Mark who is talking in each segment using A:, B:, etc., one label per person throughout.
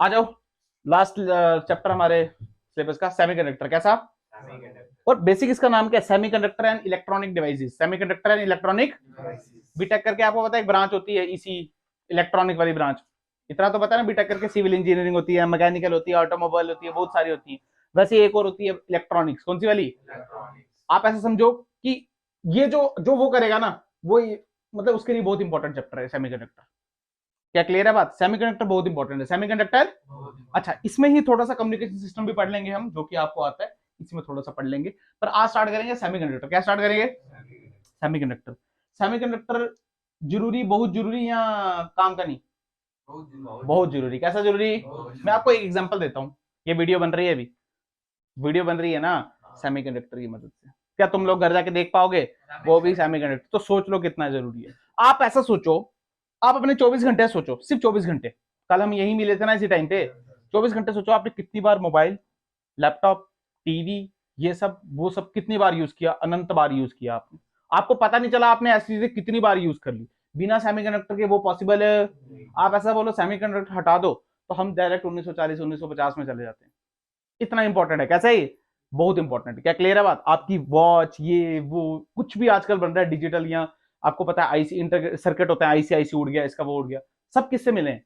A: आ जाओ, last chapter हमारे syllabus का सेमीकंडक्टर। कैसा? और बेसिक इसका नाम क्या है? Semiconductor and electronic devices. Semiconductor and electronic BTech करके आपको पता है एक ब्रांच होती है इसी इलेक्ट्रॉनिक वाली ब्रांच। इतना तो पता है ना, बीटेक करके सिविल इंजीनियरिंग होती है, मैकेनिकल होती है, ऑटोमोबाइल होती है, बहुत सारी होती है। वैसे एक और होती है इलेक्ट्रॉनिक्स। कौन सी वाली? आप ऐसा समझो कि ये जो जो वो करेगा ना, वो मतलब उसके लिए बहुत इंपॉर्टेंट चैप्टर है सेमीकंडक्टर। क्या क्लियर है बात? सेमीकंडक्टर बहुत इंपॉर्टेंट है। सेमीकंडक्टर, अच्छा इसमें ही थोड़ा सा कम्युनिकेशन सिस्टम भी पढ़ लेंगे हम, जो कि आपको आता है, इसमें थोड़ा सा पढ़ लेंगे। पर आज स्टार्ट करेंगे सेमीकंडक्टर। क्या स्टार्ट करेंगे? सेमीकंडक्टर। सेमीकंडक्टर जरूरी, बहुत जरूरी या काम का नहीं? बहुत जरूरी। कैसा जरूरी? मैं आपको एक एग्जांपल देता हूँ। ये वीडियो बन रही है, अभी वीडियो बन रही है ना सेमीकंडक्टर की मदद से। क्या तुम लोग घर जाके देख पाओगे? वो भी सेमीकंडक्टर। तो सोच लो कितना जरूरी है। आप ऐसा सोचो, आप अपने 24 घंटे सोचो, सिर्फ 24 घंटे। कल हम यही मिले थे ना इसी टाइम पे। 24 घंटे सोचो आपने कितनी बार मोबाइल, लैपटॉप, टीवी, ये सब वो सब कितनी बार यूज किया? अनंत बार यूज किया आपने। आपको पता नहीं चला आपने ऐसी चीजें कितनी बार यूज कर ली। बिना सेमीकंडक्टर के वो पॉसिबल है? आप ऐसा बोलो सेमीकंडक्टर हटा दो तो हम डायरेक्ट 1940 1950 में चले जाते हैं। इतना इंपॉर्टेंट है। कैसा है? बहुत इंपॉर्टेंट है। क्या क्लियर है बात? आपकी वॉच, ये वो कुछ भी आजकल बन रहा है डिजिटल, या आपको पता है आईसी इंटर सर्किट होता है, आईसी आईसी उड़ गया, इसका वो उड़ गया, सब किससे मिले हैं?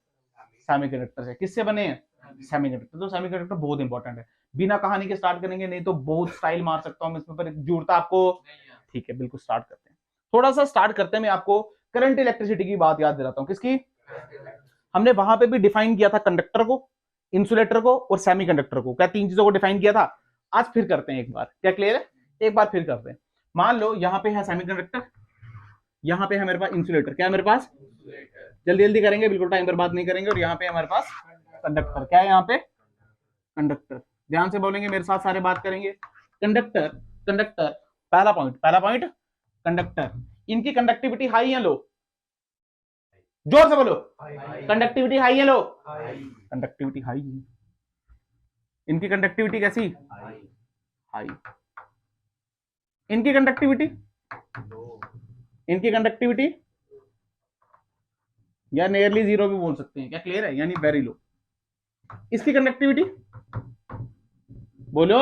A: सेमीकंडक्टर से। किससे बने हैं? सेमीकंडक्टर। तो सेमीकंडक्टर बहुत इंपॉर्टेंट है। बिना कहानी के स्टार्ट करेंगे, नहीं तो बहुत स्टाइल मार सकता हूँ इसमें, पर जुड़ता आपको। ठीक है, बिल्कुल स्टार्ट करते हैं। थोड़ा सा स्टार्ट करते हैं, मैं आपको करंट इलेक्ट्रिसिटी की बात याद दिलाता हूँ। किसकी? हमने वहां पे भी डिफाइन किया था कंडक्टर को, इंसुलेटर को और सेमीकंडक्टर को। क्या तीन चीजों को डिफाइन किया था? आज फिर करते हैं एक बार। क्या क्लियर है? एक बार फिर करते हैं। मान लो यहाँ पे है सेमीकंडक्टर, यहाँ पे है मेरे पास इंसुलेटर। क्या है मेरे पास? जल्दी जल्दी करेंगे, बिल्कुल टाइम बर्बाद नहीं करेंगे। और यहाँ पे हमारे पास कंडक्टर। क्या है यहाँ पे? कंडक्टर। ध्यान से बोलेंगे मेरे साथ, सारे बात करेंगे। कंडक्टर, कंडक्टर, पहला पॉइंट, पहला पॉइंट, कंडक्टर। इनकी कंडक्टिविटी हाई या लो? जोर से बोलो। कंडक्टिविटी हाई या लो? कंडक्टिविटी हाई है। इनकी कंडक्टिविटी कैसी? हाई। इनकी कंडक्टिविटी, इनकी कंडक्टिविटी या नियरली जीरो भी बोल सकते हैं। क्या क्लियर है? यानी वेरी लो। इसकी कंडक्टिविटी बोलो,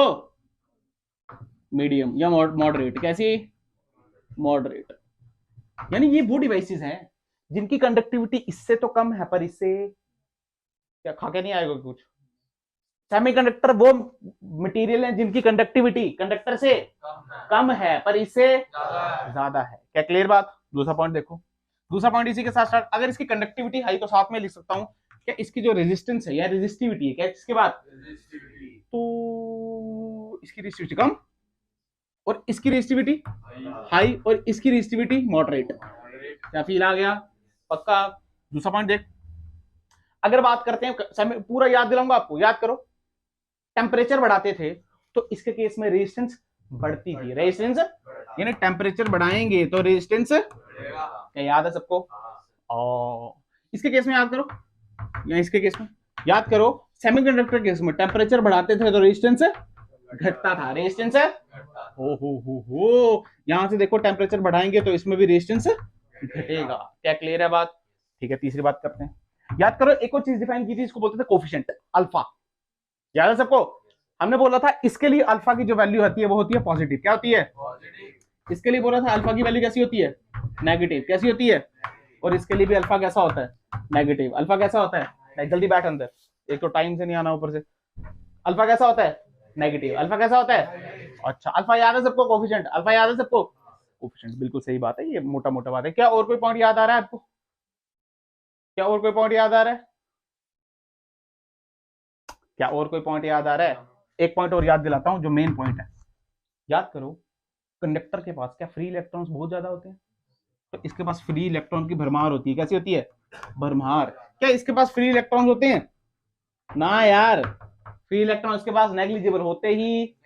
A: मीडियम या मॉडरेट। कैसी? मॉडरेट। यानी ये वो डिवाइसेस हैं जिनकी कंडक्टिविटी इससे तो कम है, पर इससे क्या खा के नहीं आएगा कुछ? सेमीकंडक्टर वो मटेरियल है जिनकी कंडक्टिविटी कंडक्टर से कम है पर इससे ज्यादा है। क्या क्लियर बात? दूसरा पॉइंट देखो, दूसरा पॉइंट इसी के साथ स्टार्ट। अगर इसकी कंडक्टिविटी हाई तो साथ में लिख सकता हूं क्या इसकी जो रेजिस्टेंस है या रेजिस्टिविटी है, क्या इसके बाद तो इसकी रेजिस्टिविटी कम और इसकी रेजिस्टिविटी हाई और इसकी रेजिस्टिविटी मॉडरेट। क्या फील आ गया? पक्का? दूसरा पॉइंट देख, अगर बात करते हैं, पूरा याद दिलाऊंगा आपको, याद करो। टेम्परेचर बढ़ाते थे तो इसके केस में रेजिस्टेंस बढ़ती थी। रेजिस्टेंस यानी टेम्परेचर बढ़ाएंगे तो रेजिस्टेंस, क्या याद है सबको? और इसके केस में याद करो, या इसके केस में याद करो। सेमीकंडक्टर केस में टेम्परेचर बढ़ाते थे तो रेजिस्टेंस घटता था। रेजिस्टेंस हो यहां से देखो, टेम्परेचर बढ़ाएंगे तो इसमें भी रेजिस्टेंस घटेगा। क्या क्लियर है बात? ठीक है, तीसरी बात करते हैं। याद करो, एक और चीज डिफाइन की थी, इसको बोलते थे कोफिशिएंट, अल्फा। याद है सबको? हमने बोला था इसके लिए अल्फा की जो वैल्यू होती है वो होती है पॉजिटिव। क्या होती है? इसके लिए बोला था अल्फा की वैल्यू कैसी होती है? नेगेटिव। कैसी होती है? और इसके लिए भी अल्फा कैसा होता है? नेगेटिव। अल्फा कैसा होता है? जल्दी बैठ अंदर, एक तो टाइम से नहीं आना ऊपर से। अल्फा कैसा होता है? नेगेटिव। अल्फा कैसा होता है? अच्छा, अल्फा याद है सबको? कोफिशिएंट अल्फा याद है सबको? कोफिशिएंट बिल्कुल सही बात है, ये मोटा मोटा बात है। क्या और कोई पॉइंट याद आ रहा है आपको? क्या और कोई पॉइंट याद आ रहा है? क्या और कोई पॉइंट याद आ रहा है? एक पॉइंट और याद दिलाता हूं जो मेन पॉइंट है। याद करो, कंडक्टर के पास क्या फ्री इलेक्ट्रॉन्स बहुत ज्यादा होते हैं? तो इसके पास फ्री इलेक्ट्रॉन की भरमार होती है। कैसी होती है? भरमार। क्या इसके पास फ्री इलेक्ट्रॉन होते हैं? ना यार, फ्री इलेक्ट्रॉन इसके पास नेग्लिजिबल होते ही।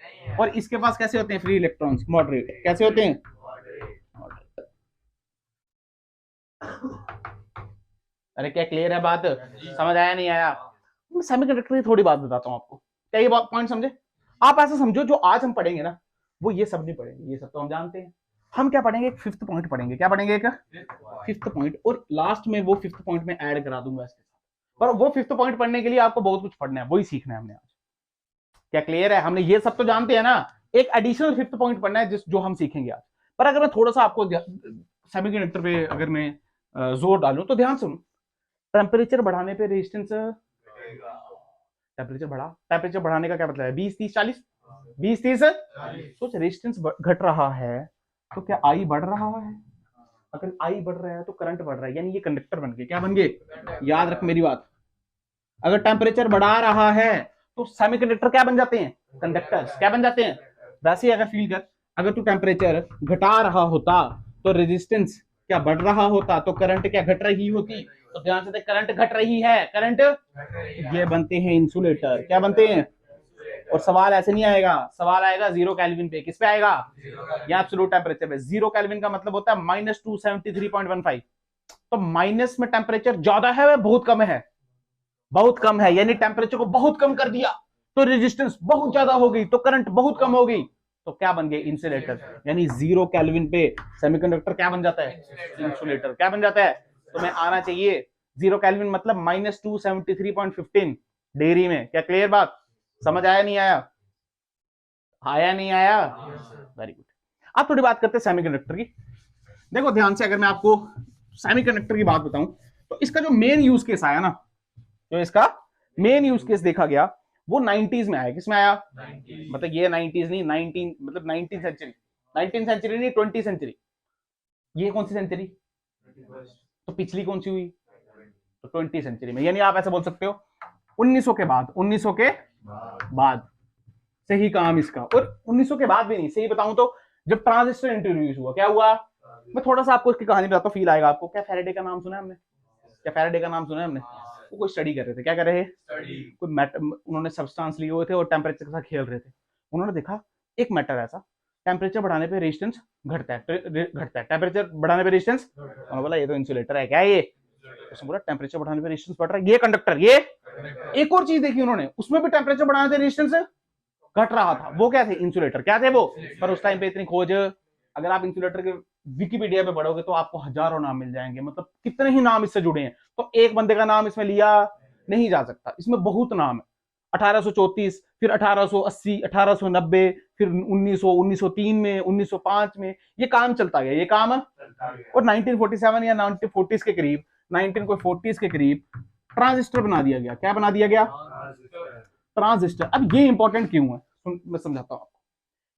A: और इसके पास कैसे होते हैं फ्री इलेक्ट्रॉन्स? मॉडरेट। कैसे होते हैं? अरे क्या क्लियर है बात? समझ आया नहीं आया? सेमीकंडक्टर की थोड़ी बात बताता हूँ आपको। क्या ये पॉइंट समझे? आप ऐसा समझो, जो आज हम पढ़ेंगे ना वो ये सब नहीं पढ़ेंगे, ये सब तो हम जानते हैं। हम क्या पढ़ेंगे? एक फिफ्थ पॉइंट पढ़ेंगे। क्या पढ़ेंगे? एक फिफ्थ पॉइंट। और लास्ट में वो फिफ्थ पॉइंट में ऐड करा दूंगा इसके साथ। पर वो फिफ्थ पॉइंट पढ़ने के लिए आपको बहुत कुछ पढ़ना है, वही सीखना है हमने आज। क्या क्लियर है? हमने ये सब तो जानते हैं ना, एक एडिशनल फिफ्थ पॉइंट पढ़ना है जो हम सीखेंगे आज। पर अगर मैं थोड़ा सा आपको सेमीकंडक्टर पे अगर मैं जोर डालूं तो ध्यान सुनो, टेम्परेचर बढ़ाने पे रेजिस्टेंस, टेम्परेचर बढ़ाने का क्या मतलब है? 20 30 40, 20 30 सोच, रेजिस्टेंस घट रहा है तो क्या आई बढ़ रहा है? अगर आई बढ़ रहा है तो करंट बढ़ रहा है, यानी ये कंडक्टर बन गए। क्या बन गए? याद रख मेरी बात, अगर टेम्परेचर बढ़ा रहा है तो सेमीकंडक्टर क्या बन जाते हैं? कंडक्टर्स। क्या बन जाते हैं? वैसे ही अगर फील कर, अगर तू टेम्परेचर घटा रहा होता तो रेजिस्टेंस क्या बढ़ रहा होता, तो करंट क्या घट रही होती? तो ध्यान से देख, करंट घट रही है, करंट ये बनते हैं इंसुलेटर। क्या बनते हैं? और सवाल ऐसे नहीं आएगा, सवाल आएगा 0 केल्विन पे। किस पे आएगा? या एब्सोल्यूट टेम्परेचर पे। 0 केल्विन का मतलब होता है -273.15। तो माइनस में टेम्परेचर ज्यादा है वह बहुत कम है? बहुत कम है, यानी टेम्परेचर को बहुत कम कर दिया तो रेजिस्टेंस बहुत ज्यादा हो गई, तो करंट बहुत कम हो गई, तो क्या बन गए? इंसुलेटर। यानी 0 केल्विन पे सेमीकंडक्टर क्या बन जाता है? इंसुलेटर। क्या बन जाता है? तो मैं आना चाहिए 0 केल्विन मतलब -273.15 डिग्री में। क्या क्लियर बात? समझ आया नहीं आया? आया नहीं आया? Very good. अब थोड़ी बात करते हैं सेमीकंडक्टर की। देखो ध्यान से, अगर मैं आपको सेमीकंडक्टर की बात बताऊं तो इसका जो मेन यूज केस आया ना, जो इसका मेन यूज केस देखा गया वो 90s में आया। किसमें आया? मतलब ये 90s नहीं, 19 मतलब 19 सेंचुरी, 19 सेंचुरी नहीं 20 सेंचुरी। ये कौन सी सेंचुरी? तो पिछली कौन सी हुई? तो 20 सेंचुरी में। यानी आप ऐसा बोल सकते हो 1900 के बाद, 1900 के बाद से ही काम इसका। और 1900 के बाद भी नहीं, सही बताऊं तो जब ट्रांजिस्टर इंट्रोड्यूस हुआ, क्या हुआ? मैं थोड़ा सा आपको इसकी कहानी बताता हूँ, फील आएगा आपको। क्या फैराडे का नाम सुना है हमने? क्या फैराडे का नाम सुना है हमने? वो कोई स्टडी कर रहे थे। क्या कर रहे थे? कोई उन्होंने सब्सटेंस लिए हुए थे और टेम्परेचर के साथ खेल रहे थे। उन्होंने देखा एक मैटर ऐसा, टेम्परेचर बढ़ाने पे रेजिस्टेंस घटता है, टेम्परेचर बढ़ाने पे रेजिस्टेंस। उन्होंने बोला ये तो इंसुलेटर है। क्या ये? उसने बोला टेम्परेचर बढ़ाने पे रेजिस्टेंस बढ़ रहा है, ये कंडक्टर। ये एक और चीज देखी उन्होंने, उसमें भी टेम्परेचर बढ़ाने से रेजिस्टेंस घट रहा था। वो क्या थे? इंसुलेटर। क्या थे वो? पर उस टाइम पे इतनी खोज, अगर आप इंसुलेटर के विकिपीडिया पे पढ़ोगे तो आपको हजारों नाम मिल जाएंगे, मतलब कितने ही नाम इससे जुड़े हैं। तो एक बंदे का नाम इसमें लिया नहीं जा सकता, इसमें बहुत नाम है। 1834, फिर 1880, 1890, फिर 1900, 1903 में, 1905 में, ये काम चलता गया, ये काम। और 1947 या 1940 के करीब, 1940 के करीब ट्रांजिस्टर बना दिया गया। क्या बना दिया गया? ट्रांजिस्टर। अब ये इंपॉर्टेंट क्यों है मैं समझाता हूं आपको।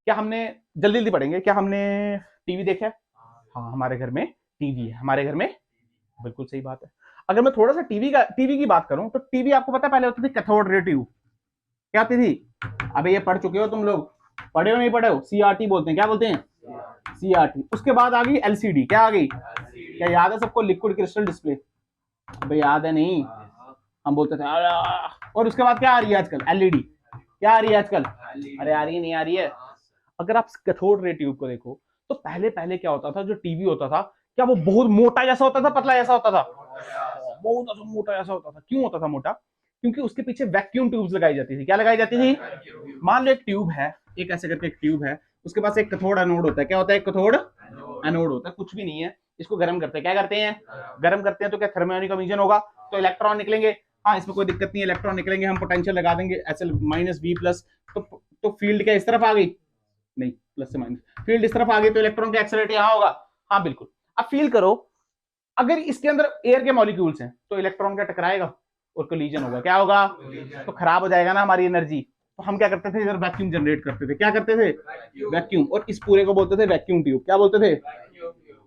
A: क्या हमने, जल्दी जल्दी पढ़ेंगे, क्या हमने टीवी देखा है? हाँ, हमारे घर में टीवी है, हमारे घर में। बिल्कुल सही बात है। अगर मैं थोड़ा सा टीवी की बात करूं तो टीवी आपको पता है पहले होती थी कैथोड रे ट्यूब। क्या होती थी? अबे ये पढ़ चुके हो तुम लोग, पढ़े हो नहीं पढ़े हो? सीआरटी बोलते हैं। क्या बोलते हैं? सीआरटी। उसके बाद आ गई एलसीडी। क्या आ गई? क्या याद है सबको? Liquid crystal display. अबे याद है नहीं? हम बोलते थे। और उसके बाद क्या आ रही है आजकल? एलईडी। क्या आ रही है आजकल? अरे आ रही है, नहीं आ रही है? अगर आप कैथोड रे ट्यूब को देखो तो पहले पहले क्या होता था, जो टीवी होता था, क्या वो बहुत मोटा जैसा होता था, पतला जैसा होता था? बहुत मोटा जैसा होता था। क्यों होता था मोटा? क्योंकि उसके पीछे वैक्यूम ट्यूब्स लगाई जाती थी। क्या लगाई जाती थी? मान लो एक ट्यूब है, एक ऐसे करके एक ट्यूब है, उसके पास एक कैथोड एनोड होता है। क्या होता है? एक कैथोड एनोड होता है। कुछ भी नहीं है, इसको गर्म करते हैं। क्या करते हैं? गर्म करते हैं। तो क्या थर्मियोनिक एमिशन होगा, तो इलेक्ट्रॉन निकलेंगे। हाँ, इसमें कोई दिक्कत नहीं है, इलेक्ट्रॉन निकलेंगे, हम पोटेंशियल लगा देंगे SL -V+, तो फील्ड क्या इस तरफ आ गई? नहीं, प्लस से माइनस, फील्ड इस तरफ आ गई, तो इलेक्ट्रॉन का एक्सेलरेट यहां होगा। हाँ बिल्कुल। अब फील करो, अगर इसके अंदर एयर के मॉलिक्यूल्स हैं तो इलेक्ट्रॉन का टकराएगा और कोलिजन होगा। क्या होगा? तो खराब हो जाएगा ना हमारी एनर्जी। तो हम क्या करते थे? इधर वैक्यूम जनरेट करते थे। क्या करते थे? वैक्यूम। और इस पूरे को बोलते थे वैक्यूम ट्यूब। क्या बोलते थे?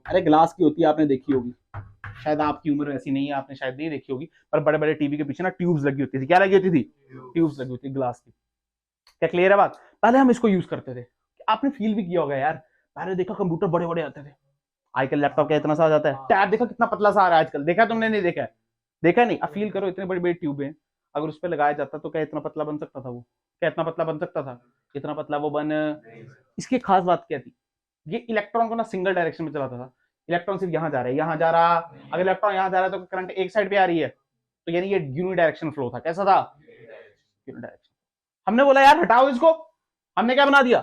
A: अरे ग्लास की होती है, आपने देखी होगी, शायद आपकी उम्र ऐसी नहीं है, आपने शायद नहीं देखी होगी, पर बड़े बड़े टीवी के पीछे ना ट्यूब्स लगी होती थी। क्या लगी होती थी? ट्यूब्स लगी होती थी ग्लास की। क्या क्लियर है बात? पहले हम इसको यूज करते थे। आपने फील भी किया होगा यार, पहले देखा कंप्यूटर बड़े बड़े आते थे, आजकल लैपटॉप क्या इतना सा आ जाता है। टैब देखा कितना पतला सा आ रहा है आजकल, देखा तुमने? नहीं देखा है? देखा नहीं? अब फील करो, इतने बड़ी बड़ी ट्यूब है, अगर उस पर लगाया जाता तो क्या इतना पतला बन सकता था वो? क्या इतना पतला बन सकता था? इतना पतला वो बन। इसकी खास बात क्या थी? ये इलेक्ट्रॉन को ना सिंगल डायरेक्शन में चलाता था। इलेक्ट्रॉन सिर्फ यहाँ जा रहा है, यहाँ जा रहा। अगर इलेक्ट्रॉन यहाँ जा रहा है तो करंट एक साइड पे आ रही है, तो यानी ये यूनिडायरेक्शन फ्लो था। कैसा था? यूनिडायरेक्शन। हमने बोला यार हटाओ इसको, हमने क्या बना दिया?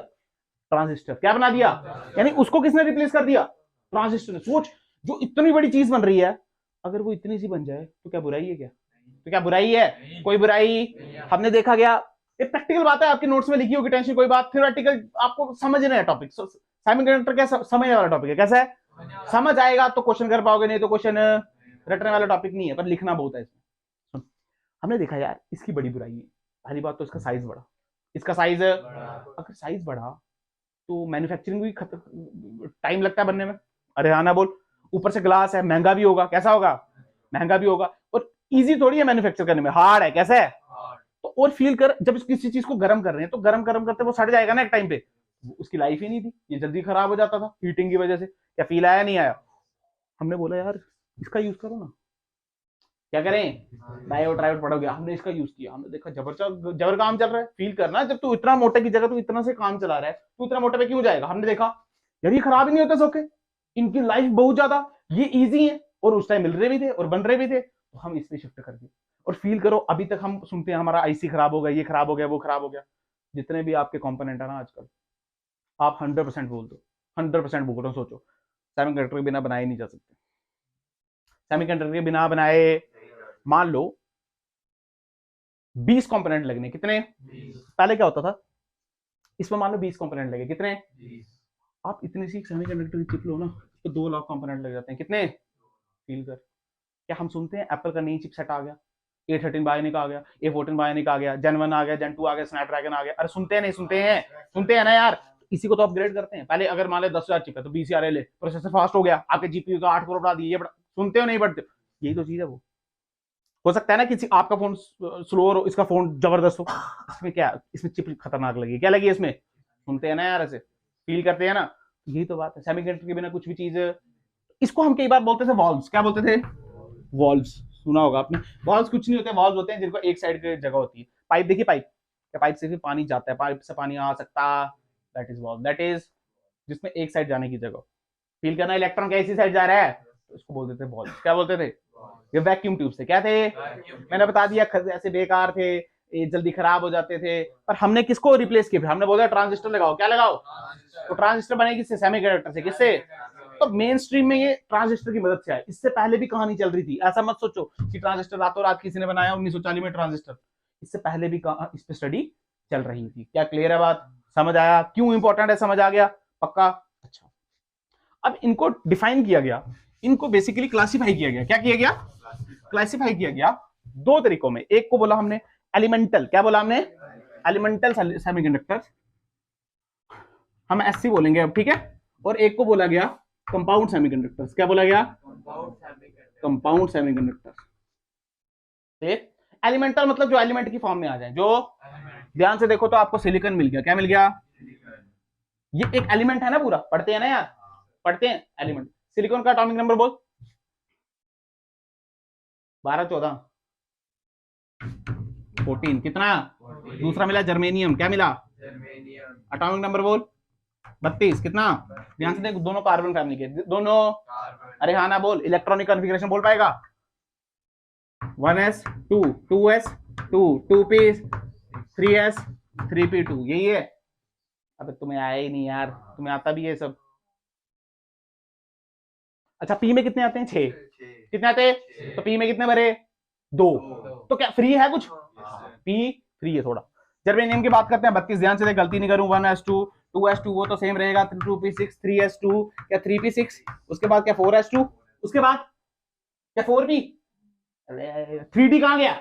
A: ट्रांजिस्टर। क्या बना दिया? यानी उसको किसने रिप्लेस कर दिया? ट्रांजिस्टर ने। सोच, जो इतनी बड़ी चीज बन रही है, अगर वो इतनी सी बन जाए तो क्या बुराई है? क्या तो क्या बुराई है? कोई बुराई हमने देखा गया। ये प्रैक्टिकल बात है, आपके नोट्स में लिखी होगी, टेंशन कोई बात। थ्योरेटिकल आपको समझना है टॉपिक। सेमीकंडक्टर क्या समझने वाला टॉपिक है, कैसा है? समझ आएगा तो क्वेश्चन कर पाओगे, नहीं तो क्वेश्चन रटने वाला टॉपिक नहीं है, पर लिखना बहुत है इसमें। हमने देखा यार इसकी बड़ी बुराई है। पहली बात तो इसका साइज बड़ा, इसका साइज अगर साइज बड़ा तो मैन्युफैक्चरिंग भी टाइम लगता है बनने में। अरे हाँ ना बोल। ऊपर से ग्लास है, महंगा भी होगा। कैसा होगा? महंगा भी होगा। और इजी थोड़ी है मैन्युफैक्चर करने में, हार्ड है। कैसा है? तो और फील कर, जब किसी चीज को गर्म कर रहे हैं तो गर्म करते वो सड़ जाएगा ना एक टाइम पे। उसकी लाइफ ही नहीं थी, ये जल्दी खराब हो जाता था हीटिंग की वजह से। क्या फील आया? नहीं आया? हमने बोला यार इसका यूज करो ना। क्या करें? डायोड ट्रायोड पड़ा गया, हमने इसका यूज किया। हमने देखा जबरदस्त जबर काम चल रहा है। फील करना, जब तू इतना मोटे की जगह तू इतना से काम चला रहा है, तू इतना मोटे पे क्यों जाएगा? हमने देखा यार ये खराब ही नहीं होता सोके, इनकी लाइफ बहुत ज्यादा, ये इजी है और उस टाइम मिल रहे भी थे और बन रहे भी थे, तो हम इसमें शिफ्ट कर दिए। और फील करो अभी तक हम सुनते हैं हमारा आईसी खराब हो गया, ये खराब हो गया, वो खराब हो गया। जितने भी आपके कंपोनेंट है ना आजकल, आप 100% बोल दो, 100% बोल रहा हूँ। सोचो सेमीकंडक्टर के बिना बनाए नहीं जा सकते। सेमीकंडक्टर के बिना बनाए, मान लो 20 कंपोनेंट लगने। कितने? पहले क्या होता था, इसमें मान लो 20 कंपोनेंट लगे। कितने? आप इतनी सी सेमीकंडक्टर की चिप लो ना तो 2 लाख कंपोनेंट लग जाते हैं। कितने? फील कर। क्या हम सुनते हैं एप्पल का नई चिपसेट आ गया, A13 बायोनिक आ गया, A14 बायोनिक आ गया, Gen 1 आ गया, Gen 2 आ गया, स्नैपड्रैगन आ गया। अरे सुनते हैं नहीं सुनते हैं? सुनते हैं ना यार। इसी को तो अपग्रेड करते हैं। पहले अगर मान ले 10,000 चिप है तो 20,000 ले, प्रोसेसर फास्ट हो गया, आपके जीपीयू का 8 करोड़ बढ़ा दिए। सुनते हो नहीं? बढ़ते यही तो चीज है। वो हो सकता है ना किसी आपका फोन स्लो हो, इसका फोन जबरदस्त हो, इसमें क्या, इसमें चिप खतरनाक लगी। क्या लगी इसमें? सुनते हैं ना यार, ऐसे फील करते हैं ना। यही तो बात है, सेमीकंडक्टर के बिना कुछ भी चीज। इसको हम कई बार बोलते थे वॉल्व्स। क्या बोलते थे? वॉल्व्स। सुना होगा आपने। वॉल्व्स कुछ नहीं होते, वॉल्व्स होते हैं जिनको एक साइड की जगह होती है। पाइप देखिए, पाइप, क्या पाइप से भी पानी जाता है, पाइप से पानी आ सकता, that is valve. That is जिसमें एक साइड जाने की जगह। फील करना, इलेक्ट्रॉन कैसी साइड जा रहा है, तो इसको बोलते थे वॉल्व। क्या बोलते थे? ये वैक्यूम ट्यूब से। क्या थे? मैंने बता दिया, ऐसे बेकार थे, ये जल्दी खराब हो जाते थे। पर हमने किसको रिप्लेस किया? हमने बोला ट्रांजिस्टर लगाओ। क्या लगाओ? तो ट्रांजिस्टर बने किससे? सेमीकंडक्टर से। किससे? तो मेन स्ट्रीम में ये ट्रांजिस्टर की मदद से आया। इससे पहले भी कहानी चल रही थी। ऐसा मत सोचो कि ट्रांजिस्टर रातों रात किसी ने बनाया 1940 में ट्रांजिस्टर। इससे पहले भी इस पे स्टडी चल रही थी। क्या क्लियर है बात? समझ आया क्यों इंपॉर्टेंट है? समझ आ गया? पक्का? अच्छा, अब इनको डिफाइन किया गया, इनको बेसिकली क्लासिफाई किया गया। क्या किया गया? क्लासिफाई किया गया 2 तरीकों में। एक को बोला हमने एलिमेंटल। क्या बोला हमने? एलिमेंटल सेमीकंडक्टर, हम एससी बोलेंगे अब, ठीक है। और एक को बोला गया कंपाउंड सेमीकंडक्टर्स। क्या बोला गया? Compound semiconductor. एलिमेंटल मतलब जो एलिमेंट की फॉर्म में आ जाए। जो ध्यान से देखो तो आपको सिलिकॉन मिल गया। क्या मिल गया? ये एक एलिमेंट है ना पूरा, पढ़ते हैं ना यार, पढ़ते हैं एलिमेंट। सिलिकॉन का एटॉमिक नंबर बोल। 12, 14, 14। कितना? दूसरा मिला जर्मेनियम। क्या मिला? एटॉमिक नंबर बोल। 32। कितना? ध्यान से देख, दोनों कार्बन फैमिली के, दोनों। अरे हाँ ना बोल। इलेक्ट्रॉनिक कॉन्फ़िगरेशन बोल पाएगा? 1s 2 2s 2 2p 3s 3p2। यही है। अब तुम्हें आया ही नहीं यार, तुम्हें आता भी है सब। अच्छा, पी में कितने आते हैं? 6। कितने आते हैं? तो पी में कितने भरे? 2। तो क्या फ्री है कुछ? पी फ्री है थोड़ा। जर्मेनियम की बात करते हैं 32। ध्यान से देख, गलती नहीं करूं। 1s2 2s2 वो तो सेम रहेगा। 2p6 3s2 क्या 3p6। उसके बाद क्या 4s2। उसके बाद क्या 4p। 3d कहां गया?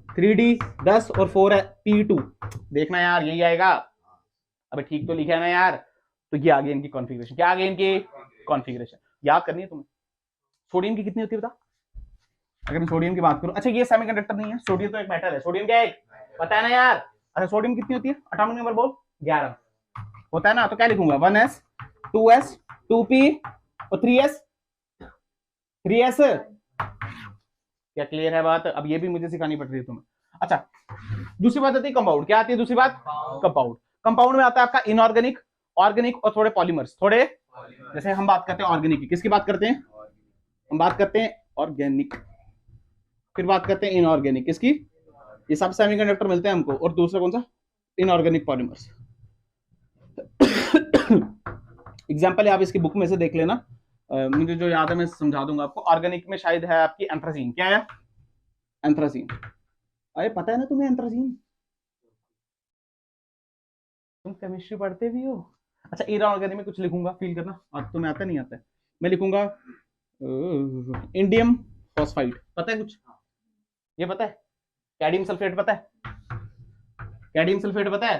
A: 3d 10 और 4p2। देखना यार यही आएगा। अबे ठीक तो लिखा है ना यार। तो ये आ गई इनकी कॉन्फ़िगरेशन। क्या आ गई इनकी कॉन्फ़िगरेशन? याद करनी है तुम्हें। सोडियम की कितनी होती है बता? अगर मैं सोडियम की बात करूं, अच्छा ये सेमीकंडक्टर नहीं है, सोडियम तो एक मेटल है। सोडियम क्या है? पता है ना यार। अच्छा सोडियम कितनी होती है? एटॉमिक नंबर बोल। 11 होता है ना। तो क्या लिखूंगा? 1s 2s 2p और 3s 3s। क्या क्लियर है बात? अब ये भी मुझे सिखानी पड़ रही है तुम्हें। अच्छा, दूसरी बात आती है कंपाउंड। क्या आती है दूसरी बात? कंपाउंड। कंपाउंड में आता है आपका इनऑर्गेनिक, ऑर्गेनिक और थोड़े पॉलीमर्स। थोड़े जैसे हम बात करते हैं ऑर्गेनिक की, किसकी बात करते हैं? हम बात करते हैं ऑर्गेनिक, फिर बात करते हैं इनऑर्गेनिक। किसकी? ये सब सेमीकंडक्टर मिलते हैं हमको। और दूसरा कौन सा? Inorganic polymers. एग्जांपल आप इसकी बुक में से देख लेना। मुझे जो याद है मैं समझा दूंगा आपको। ऑर्गेनिक में शायद है आपकी एंथ्रासीन। क्या है? एंथ्रासीन। अरे पता है ना तुम्हें एंथ्रासीन, तुम केमिस्ट्री पढ़ते भी हो। अच्छा इनऑर्गेनिक में कुछ लिखूंगा, फील करना, आज तुम्हें आता नहीं आता है। मैं लिखूंगा इंडियम फॉस्फाइड, पता है कुछ, ये पता है, कैडियम सल्फेट पता है, कैडियम सल्फेट पता है,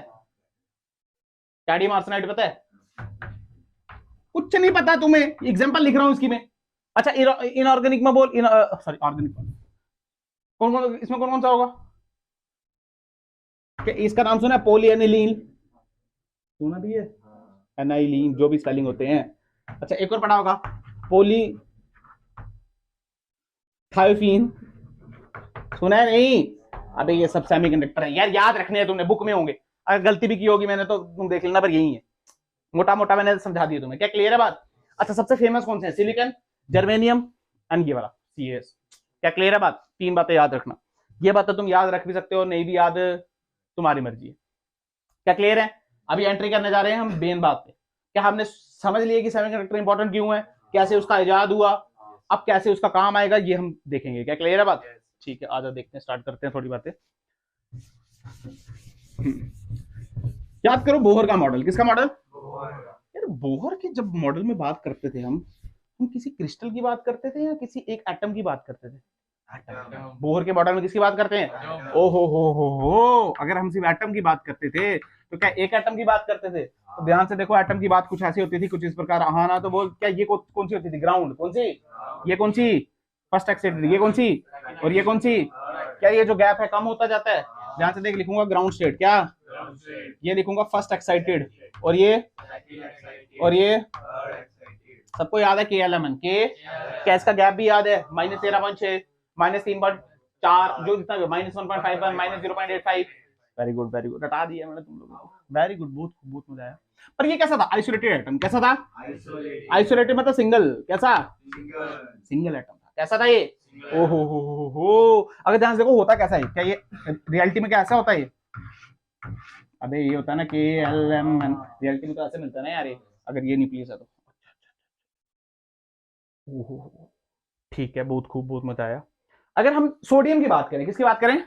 A: कैडियम आर्सेनाइड पता है, कुछ नहीं पता तुम्हें, एग्जांपल लिख रहा हूं इसकी मैं। अच्छा इनऑर्गेनिक में बोल, सॉरी ऑर्गेनिक, कौन कौन इसमें कौन कौन सा होगा, क्या इसका नाम सुना है, पोली एनिलीन, सुना भी है, एनाइलीन, जो भी स्पेलिंग होते हैं। अच्छा एक और पढ़ा होगा, पोली थायोफीन, सुना है नहीं, अबे ये सब सेमीकंडक्टर है यार, याद रखने हैं तुमने, बुक में होंगे, अगर गलती भी की होगी मैंने तो तुम देख लेना, पर यही है, मोटा मोटा मैंने समझा दिया तुम्हें, क्या क्लियर है बात। अच्छा सबसे फेमस कौन से हैं, सिलिकॉन, जर्मेनियम एंड ये वाला सीएस, क्या क्लियर है बात, तीन बातें याद रखना, ये बातें तुम याद रख भी सकते हो, नहीं भी याद तुम्हारी मर्जी है, क्या क्लियर है। अभी एंट्री करने जा रहे हैं हम मेन बात पे, क्या हमने समझ लिया कि सेमीकंडक्टर इंपॉर्टेंट क्यों है, कैसे उसका इजाद हुआ, अब कैसे उसका काम आएगा, ये हम देखेंगे, क्या क्लियर है बात। ठीक है आजा देखते हैं, स्टार्ट करते हैं थोड़ी बातें। याद करो बोहर का मॉडल, किसका मॉडल, यार बोहर के जब मॉडल में बात करते थे हम किसी क्रिस्टल की बात करते थे या किसी एक एटम की बात करते थे, बोहर के मॉडल में किसकी बात करते हैं, ओ हो, अगर हम सिर्फ एटम की बात करते थे तो क्या एक एटम की बात करते थे, तो ध्यान से देखो एटम की बात कुछ ऐसी होती थी, कुछ इस प्रकार, हाँ ना तो बोल, क्या ये कौन सी होती थी, ग्राउंड, कौन सी, ये कौन सी, फर्स्ट एक्साइटेड, ये कौन सी, और ये कौन सी, क्या ये जो गैप है कम होता जाता है, ध्यान से देख, लिखूंगा ग्राउंड स्टेट, क्या ये लिखूंगा फर्स्ट एक्साइटेड, और ये सबको याद है के एल एम एन के, क्या इसका गैप भी याद है, -13.6, -3.4, जो जितना -1.51, -0.85, वेरी गुड हटा दिया मैंने तुम लोगों को, वेरी गुड, बहुत मजा आया। पर ये कैसा था, आइसोलेटेड एटम, कैसा था, आइसोलेटेड मतलब सिंगल, कैसा, सिंगल एटम था, कैसा था ये, ओ हो, अगर ध्यान से देखो होता कैसा है, क्या ये रियलिटी में क्या ऐसा होता है ये, अबे ये होता है ना के एल एम एन, रियलिटी में तो ऐसे मिलता है ना यार ये, अगर ये न्यूक्लियस है तो, ओहो ठीक है, बहुत खूब, बहुत मजा आया। अगर हम सोडियम की बात करें, किसकी बात करें,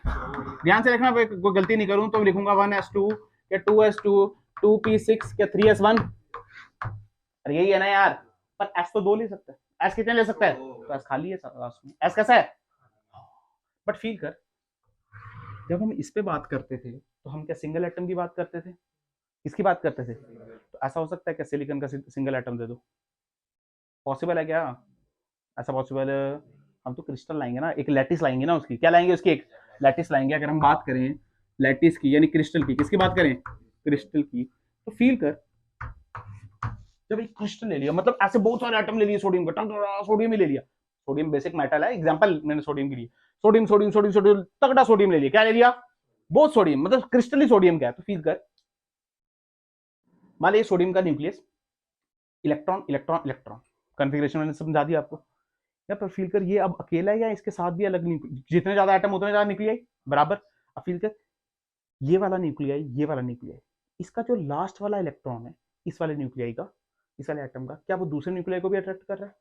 A: ध्यान से देखना, कोई गलती नहीं करूं तो लिखूंगा 1s2 या 2s2 2p6 या 3s1, अरे यही है ना यार, पर s तो दो ले सकता है, s कितने ले सकता है, तो s खाली है लास्ट में, s कैसा है, बट फील कर, जब हम इस पे बात करते थे तो हम क्या सिंगल एटम की बात करते थे, किसकी बात करते थे, तो ऐसा हो सकता है क्या सिलिकॉन का सिंगल एटम दे दो, पॉसिबल है क्या, ऐसा पॉसिबल है, हम तो क्रिस्टल लाएंगे ना, एक लैटिस लाएंगे ना, उसकी क्या लाएंगे, उसकी एक लैटिस लाएंगे, अगर हम बात करें लैटिस की यानी क्रिस्टल की, किसकी बात करें, क्रिस्टल की, तो फील कर, जब एक क्रिस्टल ले लिया, मतलब ऐसे बहुत सारे एटम ले लिए सोडियम का, सोडियम ही ले लिया, सोडियम बेसिक मेटल है, एग्जांपल मैंने सोडियम के लिए, सोडियम तगड़ा सोडियम ले लिया, क्या ले लिया, बहुत सोडियम, मतलब क्रिस्टल ही सोडियम का है, तो फील कर, मान लीजिए सोडियम का nucleus, electron electron electron, configuration मैंने समझा दिया आपको, या पर फील कर ये अब अकेला है या इसके साथ भी अलग, जितने ज्यादा एटम उतने ज्यादा न्यूक्लियाई बराबर, अब फील कर ये वाला न्यूक्लियाई, इसका जो लास्ट वाला इलेक्ट्रॉन है इस वाले न्यूक्लियाई का, इस वाले एटम का, क्या वो दूसरे न्यूक्लियाई को भी अट्रैक्ट कर रहा है,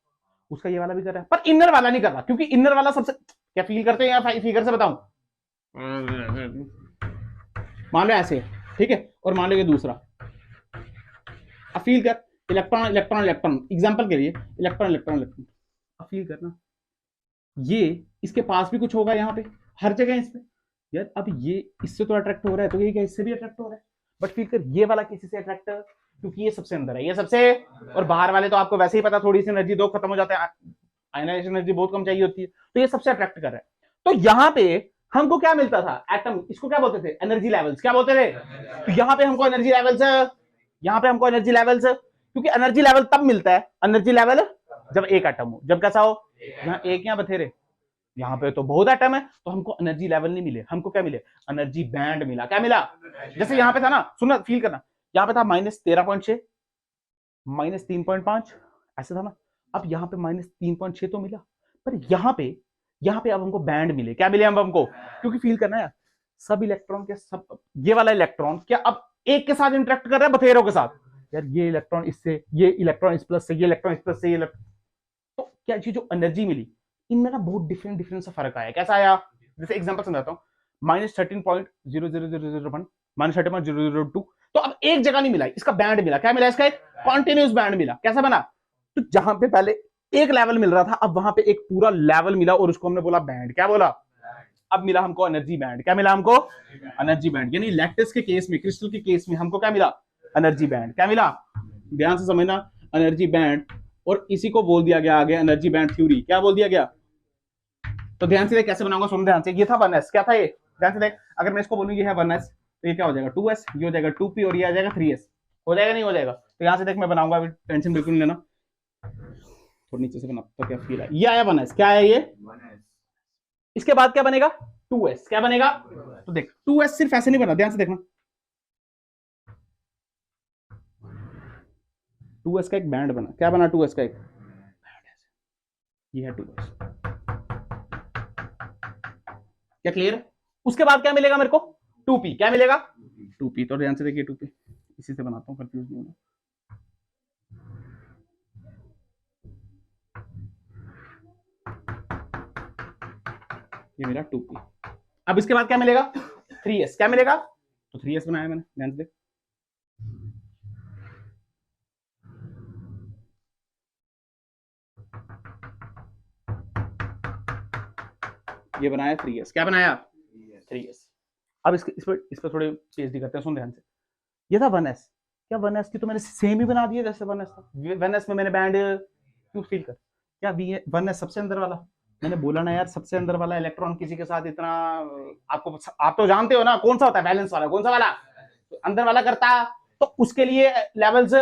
A: उसका ये वाला भी कर रहा है, पर इनर वाला नहीं कर रहा, क्योंकि इनर वाला सबसे, क्या फील करते हैं यार, फिगर से बताऊं, मान लो ऐसे, ठीक है, और मान लो ये दूसरा, अब फील कर इलेक्ट्रॉन इलेक्ट्रॉन इलेक्ट्रॉन, एग्जांपल के लिए इलेक्ट्रॉन इलेक्ट्रॉन इलेक्ट्रॉन, अब फील करना ये इसके पास भी कुछ होगा, यहाँ पे हर जगह इस पे, यार अब ये इससे तो अट्रैक्ट हो रहा है, तो ये क्या इससे भी अट्रैक्ट हो रहा है, बट फील कर ये वाला किसी से अट्रैक्ट, क्योंकि ये सबसे अंदर है, ये सबसे, और बाहर वाले तो आपको वैसे ही पता, थोड़ी सी एनर्जी दो खत्म हो जाते हैं, आयनाइजेशन एनर्जी बहुत कम चाहिए होती है, तो ये सबसे अट्रैक्ट कर रहा है, तो यहाँ पे हमको क्या मिलता था, एटम, इसको क्या बोलते थे, एनर्जी लेवल्स, क्या बोलते थे, तो यहाँ पे हमको एनर्जी लेवल्स, क्योंकि एनर्जी लेवल तब मिलता है, एनर्जी लेवल जब एक एटम हो, जब कैसा हो, यहाँ एक या बथेरे, यहाँ पे तो बहुत एटम है, तो हमको एनर्जी लेवल नहीं मिले, हमको क्या मिले, एनर्जी बैंड मिला, क्या मिला, जैसे यहाँ पे था ना, सुनना फील करना, यहाँ पे था -13.6 -3.5 ऐसे था ना, अब यहाँ पे -3.6 तो मिला, पर यहाँ पे अब हमको बैंड मिले, क्या मिले अब हमको, क्योंकि फील करना है सब इलेक्ट्रॉन के सब, ये वाला इलेक्ट्रॉन क्या अब एक के साथ इंटरेक्ट कर रहा है बथेरों के साथ, यार ये इलेक्ट्रॉन इससे, ये इलेक्ट्रॉन इस प्लस से, ये इलेक्ट्रॉन इस प्लस से, ये तो क्या चीज जो एनर्जी मिली इनमें ना बहुत डिफरेंट सा फर्क आया, कैसा आया, जैसे एग्जांपल समझाता हूँ, -13.00001 -13.002। तो अब एक जगह नहीं मिला, इसका बैंड मिला। क्या मिला? इसका एक कॉन्टिन्यूस बैंड मिला। कैसा बना? तो जहां पे पहले एक लेवल मिल रहा था, अब वहां पे एक पूरा लेवल मिला और उसको हमने बोला बैंड। क्या बोला? अब मिला हमको एनर्जी बैंड। क्या मिला हमको? Energy band. यानी लैटिस के केस में, क्रिस्टल के केस में हमको क्या मिला? Energy band. क्या मिला? ध्यान से समझना, एनर्जी बैंड। और इसी को बोल दिया गया आगे एनर्जी बैंड थ्योरी। क्या बोल दिया गया? तो ध्यान से देख कैसे बनाऊंगा, सुन ध्यान से। ये था 1s। क्या था ये? ध्यान से देख, अगर मैं इसको बोलूं ये है 1s, तो ये क्या हो जाएगा? 2s, ये हो जाएगा 2p और ये आ जाएगा 3s। हो जाएगा नहीं हो जाएगा? तो यहां से देख मैं बनाऊंगा, अभी टेंशन बिल्कुल नहीं लेना। थोड़ा नीचे से बना तो क्या फील है? ये आया 1s। क्या आया ये? इसके बाद क्या बनेगा? 2s। क्या बनेगा? तो देख 2s सिर्फ ऐसे नहीं बना, ध्यान से देखना। 2s का एक बैंड बना। क्या बना 2s का एक बैंड? ये है 2s। क्या क्लियर? उसके बाद क्या मिलेगा मेरे को? 2p। क्या मिलेगा? 2p। तो ध्यान से देखिए 2p, इसी से बनाता हूं, कंफ्यूज नहीं होना। ये मेरा 2p। अब इसके बाद क्या मिलेगा? 3s। क्या मिलेगा? तो 3s बनाया मैंने, ध्यान से देख। ये बनाया 3s। क्या बनाया? 3s। अब इस पर थोड़े पीएचडी करते हैं, सुन ध्यान से। ये था 1s। क्या 1s की तो मैंने सेम ही बना दिया जैसे 1s था। 1s में मैंने बैंड क्यों फील कर? क्या 1s सबसे अंदर वाला? मैंने बोला ना यार, सबसे अंदर वाला इलेक्ट्रॉन किसी के साथ इतना, आपको आप तो जानते हो ना कौन सा होता है? वैलेंस वाला। कौन सा वाला? तो अंदर वाला करता, तो उसके लिए लेवल्स,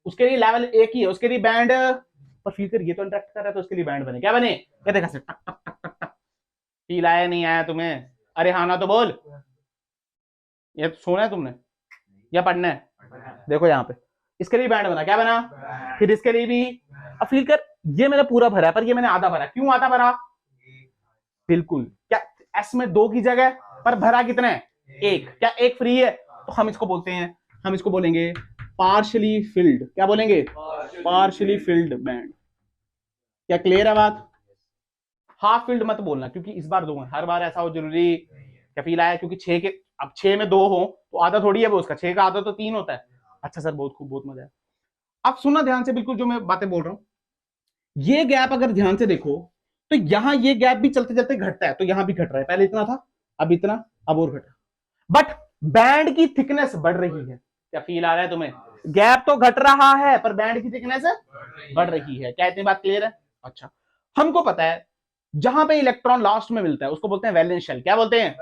A: उसके लिए लेवल एक ही है, उसके लिए बैंड पर फील कर। ये तो इंटरेक्ट कर रहा है तो उसके लिए बैंड बने। क्या बने? क्या देखा? टक टक टक टक टक। फील आया नहीं आया तुम्हें? अरे हाँ ना तो बोल। ये सुना है तुमने या पढ़ना है? देखो यहाँ पे इसके लिए बैंड बना। क्या बना? फिर इसके लिए भी। अब फील कर, ये मैंने पूरा भरा है पर ये मैंने आधा भरा। क्यों आधा भरा? बिल्कुल। क्या एस में 2 की जगह पर भरा कितना है? 1। क्या 1 फ्री है? तो हम इसको बोलते हैं, हम इसको बोलेंगे पार्शियली फिल्ड। क्या बोलेंगे? Partially field band. क्या क्लियर है बात? हाफ फिल्ड मत बोलना, क्योंकि इस बार 2 है, हर बार ऐसा हो जरूरी? क्या फील आया? क्योंकि 6 के, अब 6 में 2 हो तो आधा थोड़ी है वो उसका, 6 का आधा तो 3 होता है। अच्छा सर, बहुत खूब, बहुत मजा है। अब सुनना ध्यान से बिल्कुल जो मैं बातें बोल रहा हूं। ये गैप अगर ध्यान से देखो तो यहां ये गैप भी चलते चलते घटता है, तो यहां भी घट रहा है। पहले इतना था, अब इतना, अब और घटा। बट बैंड की थिकनेस बढ़ रही है। क्या फील आ रहा है तुम्हें? गैप तो घट रहा है पर बैंड की थिकनेस बढ़ रही है। क्या इतनी बात क्लियर है? अच्छा, हमको पता है जहां पे इलेक्ट्रॉन लास्ट में मिलता है उसको बोलते हैं वैलेंस शेल। क्या बोलते हैं?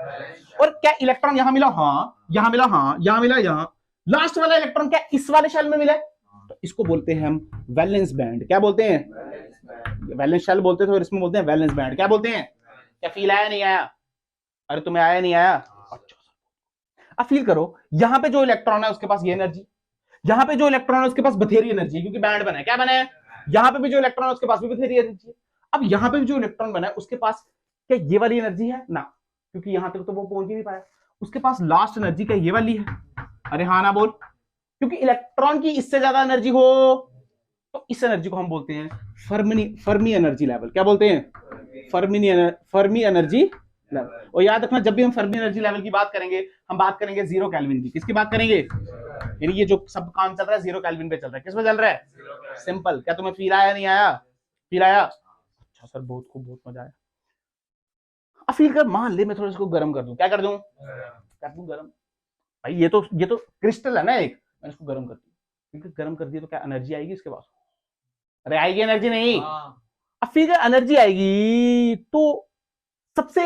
A: और क्या इलेक्ट्रॉन यहां मिला? हाँ। यहां मिला? हाँ। यहां मिला? यहां। लास्ट वाला इलेक्ट्रॉन क्या इस वाले शेल में मिला? तो इसको बोलते हैं हम वैलेंस बैंड। क्या बोलते हैं? वैलेंस शेल बोलते थे और इसमें बोलते हैं वैलेंस बैंड। क्या बोलते हैं? क्या फील आया नहीं आया? अरे तुम्हें आया नहीं आया? अच्छा, अब फील करो, यहां पे जो इलेक्ट्रॉन है उसके पास ये एनर्जी, यहां पे जो इलेक्ट्रॉन है उसके पास बथेरी एनर्जी, क्योंकि बैंड बना है। क्या बना है? यहां पे भी जो इलेक्ट्रॉन है उसके पास भी बथेरी एनर्जी है। अब यहां पे भी जो इलेक्ट्रॉन बना है उसके पास क्या ये वाली एनर्जी है? ना, क्योंकि यहां तक तो वो पहुंच ही नहीं पाया। उसके पास लास्ट एनर्जी क्या ये वाली है? अरे हाँ ना बोल। क्योंकि इलेक्ट्रॉन की इससे ज्यादा एनर्जी हो तो इस एनर्जी को हम बोलते हैं फर्मी एनर्जी लेवल। क्या बोलते हैं? Fermi energy level. और याद रखना, जब भी हम फर्मी एनर्जी लेवल की बात करेंगे हम बात करेंगे 0 केल्विन की। किसकी बात करेंगे? यानी ये जो सब काम चल रहा है 0 केल्विन पे चल रहा है। किस पे चल रहा है? सिंपल। क्या तुम्हें फील आया नहीं आया? फील आया? अच्छा सर, बहुत खूब, बहुत मजा आया। अब फील कर, मान ले मैं थोड़ा इसको गर्म कर दूं। क्या कर दूं? कर दूं गर्म। भाई ये तो क्रिस्टल है ना एक, मैं इसको गर्म कर दूं, क्योंकि गर्म कर दिया तो क्या एनर्जी आएगी इसके पास? अरे आएगी एनर्जी नहीं? अब फिर एनर्जी आएगी तो सबसे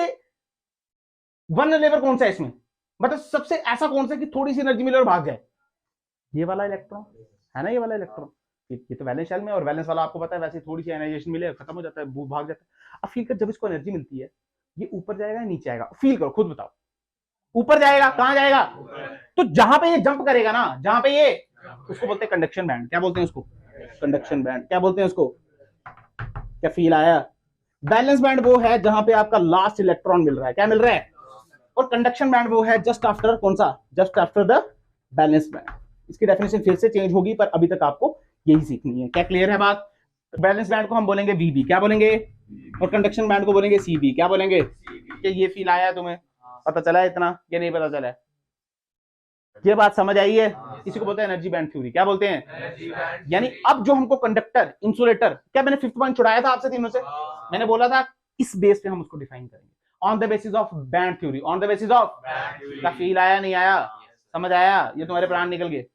A: वल्नरेबल कौन सा है इसमें? मतलब सबसे ऐसा कौन सा कि थोड़ी सी एनर्जी मिले और भाग जाए? ये वाला इलेक्ट्रॉन है ना, ये वाला इलेक्ट्रॉन। ये तो वैलेंस शेल में, और वैलेंस वाला आपको पता है वैसे थोड़ी सी एनाइजेशन मिले खत्म हो जाता है, भाग जाता है। अब फील कर, जब इसको एनर्जी मिलती है ये ऊपर जाएगा या नीचे आएगा? फील करो, खुद बताओ। ऊपर जाएगा। कहां जाएगा? तो जहां पे ये जंप करेगा ना, जहां पे ये, उसको बोलते हैं कंडक्शन बैंड। क्या बोलते हैं उसको? Conduction band. क्या बोलते हैं उसको? क्या फील आया? बैलेंस बैंड वो है जहां पे आपका लास्ट इलेक्ट्रॉन मिल रहा है। क्या मिल रहा है? और कंडक्शन बैंड वो है जस्ट आफ्टर, कौन सा? Just after the balance band. इसकी डेफिनेशन फिर से चेंज होगी पर अभी तक आपको यही सीखनी है। क्या क्लियर है बात? बैलेंस बैंड को हम बोलेंगे वीबी। क्या बोलेंगे? और कंडक्शन बैंड को बोलेंगे सीबी। क्या बोलेंगे? क्या ये फील आया है तुम्हें? पता चला है इतना या नहीं पता चला है? ये बात समझ आई है? इसी को बोलते हैं एनर्जी बैंड थ्योरी। क्या बोलते हैं? यानी अब जो हमको कंडक्टर, इंसुलेटर, क्या मैंने 5th पॉइंट छुड़ाया था आपसे तीनों से? मैंने बोला था इस बेस पे हम उसको डिफाइन करेंगे, on the basis of band theory, on the basis of. का फील आया नहीं आया? समझ आया? ये तुम्हारे प्राण निकल गए।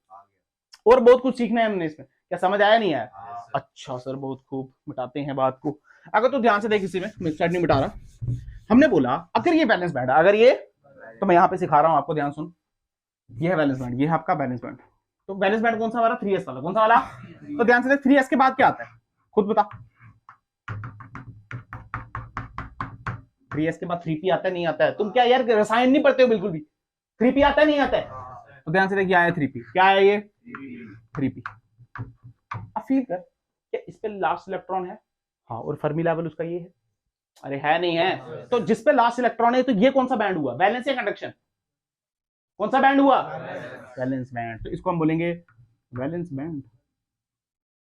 A: और बहुत कुछ सीखना है हमने इसमें, क्या समझ आया नहीं आया? अच्छा सर बहुत खूब, मिटाते हैं बात को। अगर तो ध्यान से देख, इसी में मैं साइड नहीं मिटा रहा। हमने बोला अगर ये बैलेंस बैंड, अगर ये, तो मैं यहाँ पे सिखा रहा हूँ आपको, ध्यान सुन। ये है बैलेंस बैंड, ये है आपका बैलेंस बैंड। तो बैलेंस बैंड कौन सा हमारा? 3s वाला। कौन सा वाला? तो ध्यान से देख, 3s के बाद क्या आता है खुद बता। 3s के बाद 3p आता है नहीं आता है? तुम क्या यार रसायन नहीं पढ़ते हो बिल्कुल भी? 3p आता है नहीं आता है? तो ध्यान से देख, क्या है 3p? क्या है ये? 3p। अब फील कर, क्या इस पे लास्ट इलेक्ट्रॉन है? हाँ, और फर्मी लेवल उसका ये है। अरे है नहीं है? तो जिस पे लास्ट इलेक्ट्रॉन है, तो ये कौन सा बैंड हुआ? बैलेंस या कंडक्शन? कौन सा बैंड हुआ? Balance band. तो इसको हम बोलेंगे बैलेंस बैंड।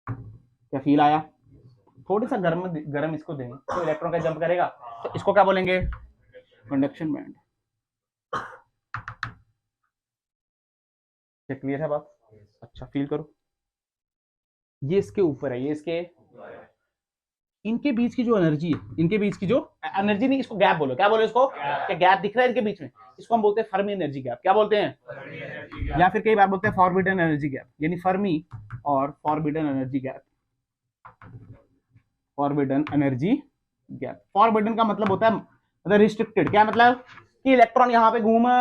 A: क्या फील आया? थोड़ी सा गर्म इसको देंगे तो इलेक्ट्रॉन का जंप करेगा, तो इसको क्या बोलेंगे? Conduction band. क्लियर है बात? अच्छा फील करो, ये इसके ऊपर है, ये इसके, इनके बीच की जो एनर्जी है, इनके बीच की जो एनर्जी नहीं, इसको गैप बोलो। क्या बोलो इसको? क्या गैप दिख रहा है इनके बीच में? इसको हम बोलते हैं फर्मी एनर्जी गैप। क्या बोलते हैं? या फिर कई बार बोलते हैं फॉरबिडन एनर्जी गैप, यानी फर्मी और forbidden energy gap. Forbidden energy gap. Forbidden का मतलब होता है मतलब रिस्ट्रिक्टेड। क्या मतलब? कि इलेक्ट्रॉन यहाँ पे घूमा,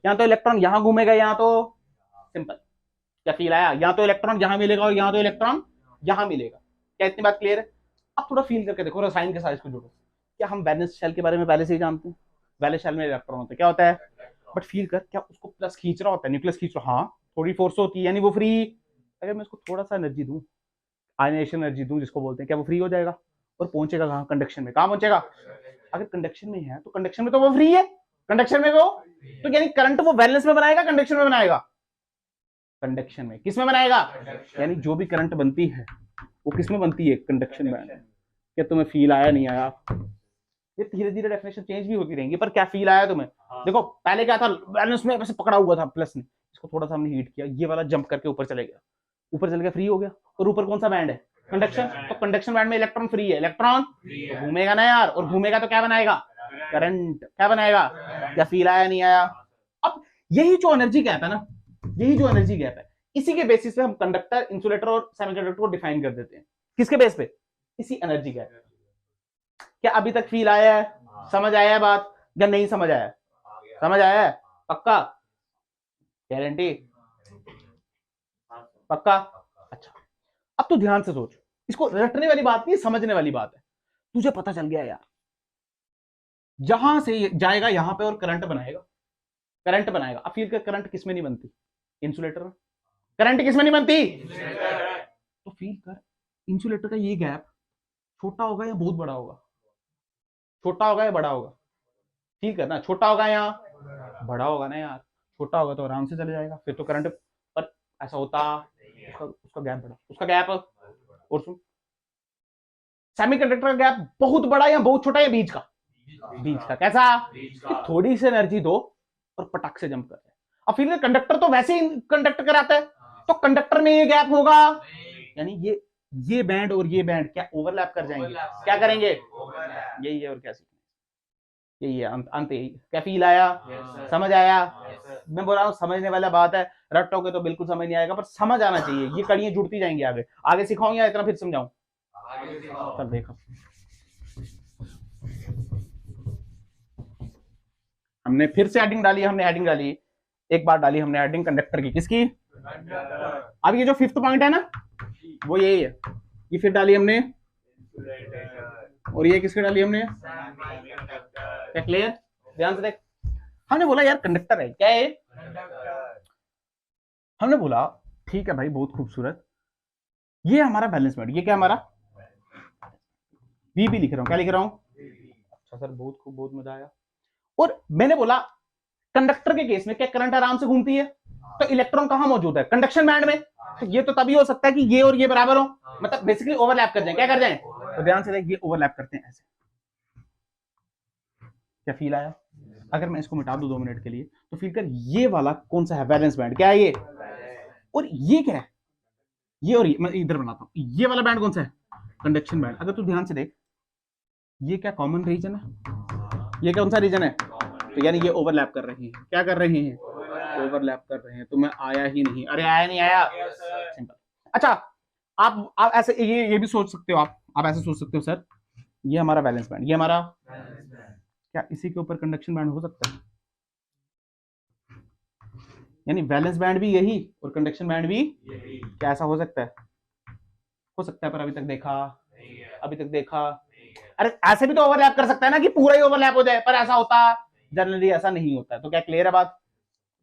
A: या तो इलेक्ट्रॉन यहाँ घूमेगा, यहाँ तो सिंपल। क्या फील आया? यहाँ तो इलेक्ट्रॉन यहाँ मिलेगा और यहाँ तो इलेक्ट्रॉन यहाँ मिलेगा। क्या इतनी बात क्लियर है? अब थोड़ा फील करके देखो, रसायन के साथ इसको जोड़ो। क्या हम वैलेंस शेल के बारे में पहले से ही जानते हैं? वैलेंस शेल में इलेक्ट्रॉन होता है, क्या होता है? बट फील कर, क्या उसको प्लस खींच रहा होता है, न्यूक्लियस खींच रहा? हाँ, थोड़ी फोर्स होती है, यानी वो फ्री। अगर मैं उसको थोड़ा सा एनर्जी दूं, आयनाइजेशन एनर्जी दूं जिसको बोलते हैं, क्या वो फ्री हो जाएगा? और पहुंचेगा कहाँ? कंडक्शन में। कहाँ पहुंचेगा? अगर कंडक्शन में है तो कंडक्शन में तो वो फ्री है, कंडक्शन में वो, तो यानी करंट वो वैलेंस में बनाएगा, कंडक्शन में बनाएगा? कंडक्शन में। किस में बनाएगा? यानी जो भी करंट बनती है वो किस में बनती है? कंडक्शन में। क्या तुम्हें फील आया नहीं आया? ये धीरे धीरे डेफिनेशन चेंज भी होती रहेंगी, पर क्या फील आया तुम्हें? देखो पहले क्या था, बैलेंस में वैसे पकड़ा हुआ था प्लस ने, इसको थोड़ा सा हमने हीट किया, ये वाला जंप करके ऊपर चले गया, ऊपर चल गया, फ्री हो गया। और ऊपर कौन सा बैंड है? कंडक्शन। तो कंडक्शन बैंड में इलेक्ट्रॉन फ्री है, इलेक्ट्रॉन तो घूमेगा ना यार, और घूमेगा तो क्या बनाएगा? करंट। क्या बनाएगा? क्या फील आया नहीं आया? अब यही जो एनर्जी गैप है ना, यही जो एनर्जी गैप है, इसी के बेसिस पे हम कंडक्टर, इंसुलेटर और सेमीकंडक्टर को डिफाइन कर देते हैं। किसके बेस पे? इसी एनर्जी गैप। क्या अभी तक फील आया है? समझ आया है बात या नहीं समझ आया? समझ आया है? पक्का? गारंटी? पक्का? अच्छा, अब तू ध्यान से सोच, इसको रटने वाली बात नहीं, समझने वाली बात है। तुझे पता चल गया यार, जहां से जाएगा यहां पे और करंट बनाएगा, करंट बनाएगा। अब फील कर, करंट किसमें नहीं बनती? इंसुलेटर में। करंट किसमें नहीं बनती? तो फील कर, इंसुलेटर का ये गैप छोटा होगा या बहुत बड़ा होगा? छोटा होगा या बड़ा होगा? फील करना, छोटा होगा या बड़ा होगा ना यार? छोटा होगा तो आराम से चले जाएगा, फिर तो करंट, पर ऐसा होता उसका गैप बड़ा, उसका गैप। और सुन, सेमीकंडक्टर का गैप बहुत बड़ा या बहुत छोटा या बीच का? बीच का। कैसा? कि थोड़ी सी एनर्जी दो और पटक से जंप कर जाए। अब फिर कंडक्टर तो वैसे ही कंडक्ट कराता है, तो कंडक्टर में ये गैप होगा, यानी ये बैंड और ये बैंड क्या ओवरलैप कर जाएंगे? क्या करेंगे? यही है, और क्या सीखना? यही है अंत यही। क्या फील आया? समझ आया? मैं बोल रहा हूँ समझने वाला बात है, रटोगे तो बिल्कुल समझ नहीं आएगा, पर समझ आना चाहिए। ये कड़ियां जुड़ती जाएंगी आगे। आगे सिखाऊं या इतना फिर समझाऊं? चल देखो, हमने फिर से हेडिंग डाली, हमने हेडिंग डाली, एक बार डाली हमने हेडिंग कंडक्टर की। किसकी? अब ये जो 5th पॉइंट है ना, वो यही है। ये फिर डाली हमने, और ये किसकी डाली हमने? क्या क्लियर? ध्यान से देख, हमने बोला यार कंडक्टर है, क्या है? हमने बोला ठीक है भाई, बहुत खूबसूरत, ये हमारा बैलेंस बैंड। ये क्या हमारा? वी भी लिख रहा हूं। क्या लिख रहा हूं? अच्छा सर बहुत खूब, बहुत मजा आया। और मैंने बोला कंडक्टर के केस में क्या करंट आराम से घूमती है? तो इलेक्ट्रॉन कहां मौजूद है? कंडक्शन बैंड में। तो ये तो तभी हो सकता है कि ये और ये बराबर हो, मतलब बेसिकली ओवरलैप कर जाए। क्या कर जाए? तो ध्यान से देख, ये ओवरलैप करते हैं ऐसे, क्या फील आया? अगर मैं इसको मिटा दूं 2 मिनट के लिए तो फील कर, ये वाला कौन सा है? Valence band. क्या है ये? और ये क्या है? ये और ये मैं इधर बनाता हूं, ये वाला बैंड कौन सा है? Conduction band. अगर तू ध्यान से देख, ये क्या कॉमन रीजन है? ये कौन सा रीजन है? तो यानी ये ओवरलैप कर रहे हैं। क्या कर रहे हैं? ओवरलैप कर रहे हैं। तुम्हें आया ही नहीं? अरे आया नहीं आया? सिंपल। अच्छा, आप ऐसे ये भी सोच सकते हो, आप ऐसे सोच सकते हो, सर ये हमारा वैलेंस बैंड, ये हमारा, क्या इसी के ऊपर कंडक्शन बैंड हो सकता है? यानी वैलेंस बैंड भी यही और कंडक्शन बैंड भी यही। क्या ऐसा हो सकता है? हो सकता है, पर अभी तक देखा अरे ऐसे भी तो ओवरलैप कर सकता है ना कि पूरा ही ओवरलैप हो जाए, पर ऐसा होता जनरली ऐसा नहीं होता है। तो क्या क्लियर है बात?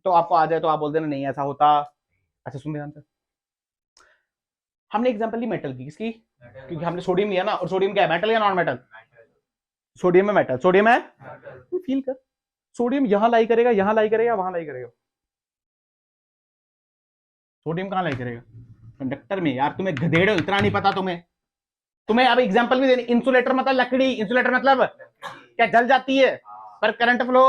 A: तो आपको आ जाए तो आप बोल देना नहीं ऐसा होता। अच्छा सुन ध्यान से, हमने एग्जांपल ली मेटल की, किसकी? क्योंकि हमने सोडियम लिया ना, और सोडियम क्या है? मेटल या नॉन मेटल? सोडियम है मेटल, सोडियम है। फील कर, सोडियम यहां लाई करेगा, यहां लाई करेगा, वहां लाई करेगा। सोडियम कहां लाई करेगा? कंडक्टर में। यार तुम्हें गधेड़ हो, इतना नहीं पता तुम्हें अब एग्जांपल भी देनी। इंसुलेटर मतलब लकड़ी, इंसुलेटर मतलब क्या जल जाती है पर करंट फ्लो?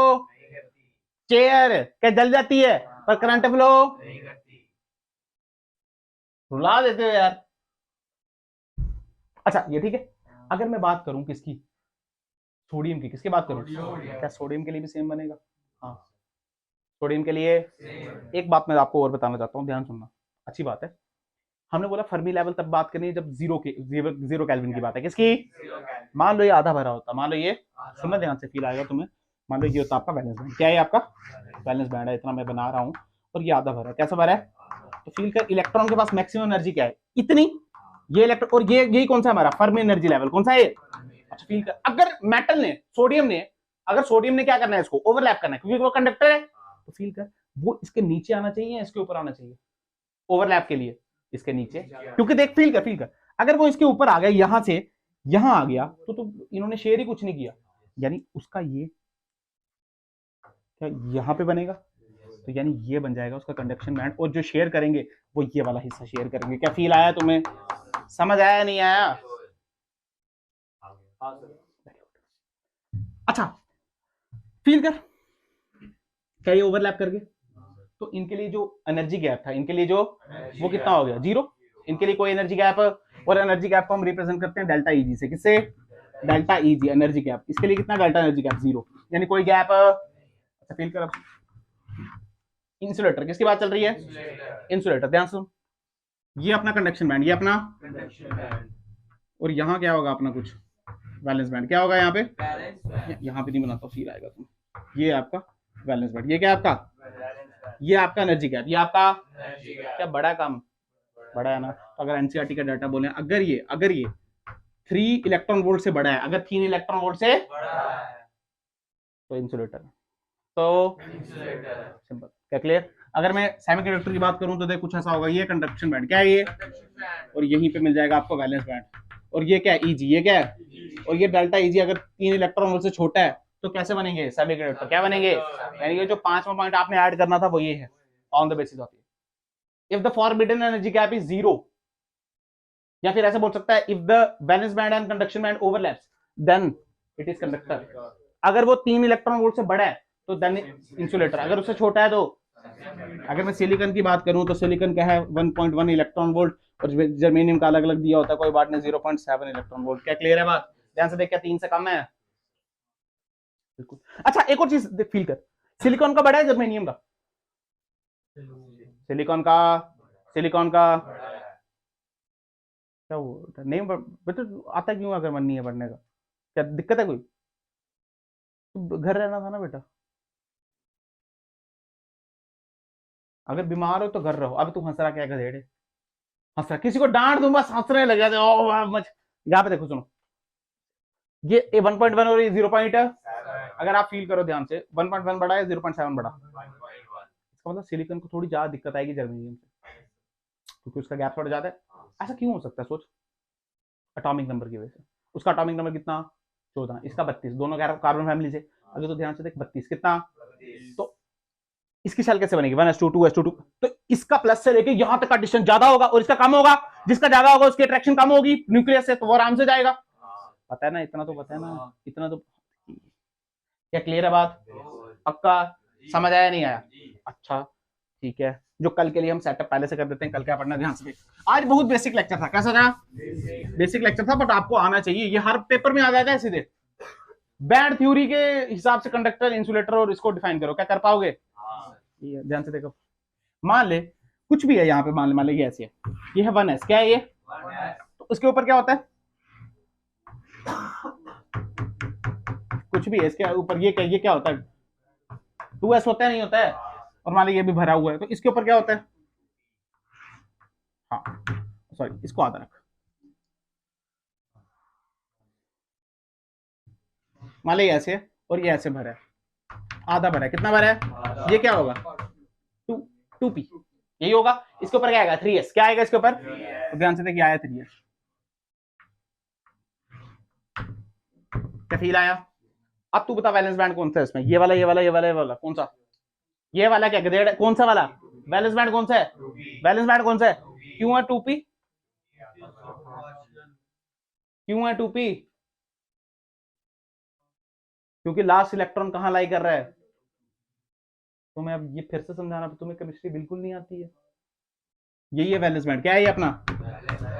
A: चेयर क्या जल जाती है पर करंट फ्लो? रुला देते हो यार। अच्छा ये ठीक है। अगर मैं बात करूं किसकी? सोडियम की। किसकी बात करूं? क्या सोडियम के लिए भी सेम बनेगा? हाँ, सोडियम के लिए एक बात मैं आपको और बताना चाहता हूं, ध्यान सुनना, अच्छी बात है। हमने बोला फर्मी लेवल तब बात करनी है जब जीरो केल्विन की बात है। किसकी? मान लो ये आधा भरा होता, मान लो ये, सुनना ध्यान से, फील आएगा तुम्हें। मान लो ये होता आपका वैलेंस बैंड। क्या है आपका? वैलेंस बैंड है, इतना मैं बना रहा हूं, और ये आधा भरा है। कैसा भरा है? तो फील कर, इलेक्ट्रॉन के पास मैक्सिमम एनर्जी क्या है? इतनी। ये इलेक्ट्रॉन, और ये यही कौन सा हमारा फर्मी एनर्जी लेवल कौन सा है? अच्छा फील कर, अगर मेटल ने, सोडियम ने, अगर सोडियम ने क्या करना है? इसको ओवरलैप करना है, क्योंकि वो कंडक्टर है। तो फील कर, वो इसके नीचे आना चाहिए या इसके ऊपर आना चाहिए ओवरलैप के लिए? इसके नीचे। क्योंकि देख, फील कर, अगर वो इसके ऊपर आ गया, यहां से यहां आ गया, तो इन्होंने शेयर ही कुछ नहीं किया, यानी उसका ये क्या यहां पे बनेगा? तो यानी ये बन जाएगा उसका कंडक्शन बैंड, और जो शेयर करेंगे वो ये वाला हिस्सा शेयर करेंगे। क्या फील आया तुम्हें? समझ आया नहीं आया? अच्छा फील कर, क्या ये ओवरलैप करके, तो इनके लिए जो एनर्जी गैप था, इनके लिए जो वो कितना हो गया? 0। इनके लिए कोई एनर्जी गैप, और एनर्जी गैप को हम रिप्रेजेंट करते हैं डेल्टा ईजी से। किससे? Delta easy energy gap. इसके लिए कितना डेल्टा एनर्जी गैप? 0, यानी कोई गैप। अच्छा फील कर, इंसुलेटर, किसकी बात चल रही है? इंसुलेटर। ध्यान सुन, ये अपना कंडक्शन बैंड, ये अपना, और यहाँ क्या होगा अपना कुछ वैलेंस बैंड। क्या होगा यहाँ पे? यहाँ पे नहीं बनाता, फील आएगा तुम। ये आपका वैलेंस बैंड, ये क्या है आपका? ये आपका एनर्जी गैप, ये आपका क्या बड़ा काम? बड़ा है ना। तो अगर एनसीईआरटी का डाटा बोले, अगर ये 3 इलेक्ट्रॉन वोल्ट से बड़ा है, अगर 3 इलेक्ट्रॉन वोल्ट से तो इंसुलेटर। तो सिंपल। क्या क्लियर? अगर मैं सेमीकंडक्टर की बात करूं तो देख कुछ ऐसा होगा, ये कंडक्शन बैंड, क्या है ये, और यहीं पे मिल जाएगा आपको वैलेंस बैंड। और ये क्या है? ईजी। ये क्या है? और ये डेल्टा ईजी अगर 3 इलेक्ट्रॉन वोल्ट से छोटा है तो कैसे बनेंगे सेमीकंडक्टर? क्या बनेंगे? यानी ये जो 5वां पॉइंट आपने ऐड करना था वो ये है, on the basis of if the forbidden energy gap is 0, या फिर ऐसे बोल सकता है if the valence band and conduction band overlaps then it is conductor. अगर वो 3 इलेक्ट्रॉन वोल्ट से बड़ा है तो देन इंसुलेटर, अगर उससे छोटा है तो। अगर मैं सिलिकॉन की बात करूं तो सिलिकॉन क्या है? 1.1 इलेक्ट्रॉन वोल्ट, और जर्मेनियम का अलग अलग दिया होता है, कोई बात नहीं, 0.7 इलेक्ट्रॉन वोल्ट। क्या क्लियर है बात? ध्यान से देख, क्या 3 से कम है? बिल्कुल। अच्छा एक और चीज फील कर, सिलिकॉन का बड़ा है जर्मेनियम का? सिलिकॉन का क्या वो नहीं बेटा आता क्यों? अगर मन नहीं है पढ़ने का, क्या दिक्कत है कोई? तो घर रहना था ना बेटा, अगर बीमार हो तो घर रहो। अब तू हंस रहा, क्या गधेड़े हंस रहा? किसी को डांट दूं बस हंसने लग जाते हो। यहाँ पे देखो, सुनो, ये 1.1 और ये 0. अगर आप फील करो ध्यान से, 1.1 बड़ा है, 0.7 बड़ा, इसका मतलब सिलिकॉन को थोड़ी ज्यादा दिक्कत आएगी जर्मेनियम से, क्योंकि उसका गैप थोड़ा ज्यादा है। ऐसा क्यों हो सकता है? सोच, एटॉमिक नंबर की वजह से। उसका एटॉमिक नंबर कितना? 14, इसका 32, दोनों कार्बन फैमिली से। अगर तो ध्यान से देख, 32 कितना, तो इसकी शेल कैसे बनेगी? 1s2 2s2 तो इसका प्लस से लेके यहां तक का डिस्टेंस ज्यादा होगा और इसका कम होगा। जिसका ज्यादा होगा उसकी अट्रैक्शन कम होगी न्यूक्लियस से, तो वो आराम से जाएगा। पता है ना, इतना तो पता है ना, इतना तो क्या क्लियर है बात? पक्का समझ आया नहीं आया? अच्छा ठीक है, जो कल के लिए हम सेटअप पहले से कर देते हैं, कल क्या पढ़ना ध्यान से देख। आज बहुत बेसिक लेक्चर था, कैसा था? बेसिक लेक्चर था, बट आपको आना चाहिए, ये हर पेपर में आ जाता है सीधे। बैंड थ्योरी के हिसाब से कंडक्टर, इंसुलेटर और इसको डिफाइन करो, क्या कर पाओगे? ध्यान से देखो, मान ले कुछ भी है यहाँ पे, मान ले ये ऐसे है, ये है 1s, क्या है ये? तो उसके ऊपर क्या होता है? कुछ भी है इसके ऊपर, ये क्या होता है? 2s होता है, नहीं होता है? और मान लीजिए ये भी भरा हुआ है, तो इसके ऊपर क्या होता है? हाँ सॉरी, इसको आधा रख, मान लीजिए ऐसे और ये ऐसे भरा है, आधा भरा है, कितना भरा है? ये क्या होगा? 2p, यही होगा। इसके ऊपर क्या आएगा? 3s, क्या आएगा इसके ऊपर? तो ध्यान से देखिए, आया 3s, क्या फील आया? अब तू बता वैलेंस बैंड कौन सा है इसमें? ये वाला, ये वाला, ये वाला, ये वाला, कौन सा? ये वाला क्या ग्रेड है? कौन सा वाला? वैलेंस बैंड कौन सा है? वैलेंस बैंड कौन सा है? क्यों है 2p? क्यों है 2p? क्योंकि लास्ट इलेक्ट्रॉन कहां लाई कर रहा है? तुम्हें अब ये फिर से समझाना, तुम्हें केमिस्ट्री बिल्कुल नहीं आती है। यही है वैलेंस बैंड, क्या है ये अपना?